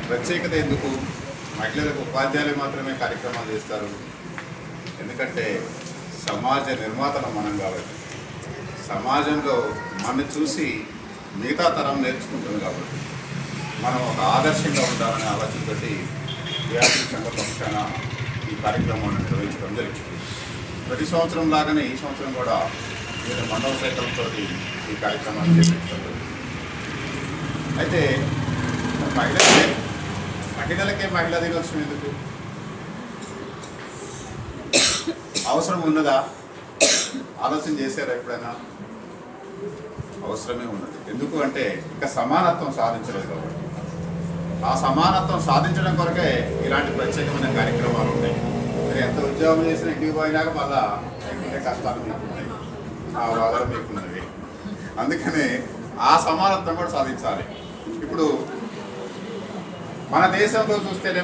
ప్రత్యేకత ఎందుకు? మహిళలకు ఉపాధ్యాయులు మాత్రమే కార్యక్రమాలు చేస్తారు. ఎందుకంటే సమాజ నిర్మాతలు మనం కాబట్టి, సమాజంలో మన చూసి మిగతా తరం నేర్చుకుంటుంది కాబట్టి మనం ఒక ఆదర్శంగా ఉండాలనే ఆలోచనతోటి విద్యార్థి సంఘ పక్షాన ఈ కార్యక్రమాన్ని నిర్వహించడం జరిగింది. ప్రతి సంవత్సరం లాగానే ఈ సంవత్సరం కూడా వివిధ మండల శాఖలతో ఈ కార్యక్రమాన్ని చేపట్టారు. అయితే మహిళలకే మహిళా దినోత్సవం ఎందుకు? అవసరం ఉన్నదా? ఆలోచన చేశారా ఎప్పుడైనా? అవసరమే ఉన్నది. ఎందుకు అంటే ఇంకా సమానత్వం సాధించలేదు కాబట్టి. ఆ సమానత్వం సాధించడం కొరకే ఇలాంటి ప్రత్యేకమైన కార్యక్రమాలు ఉన్నాయి. మీరు ఎంత ఉద్యోగం చేసినా ఇంటికి పోయినాక మళ్ళా ఇంకే కష్టాలు మీకున్నాయి, ఆ బాధలు మీకున్నవి. అందుకనే ఆ సమానత్వం కూడా సాధించాలి. ఇప్పుడు మన దేశంలో చూస్తేనే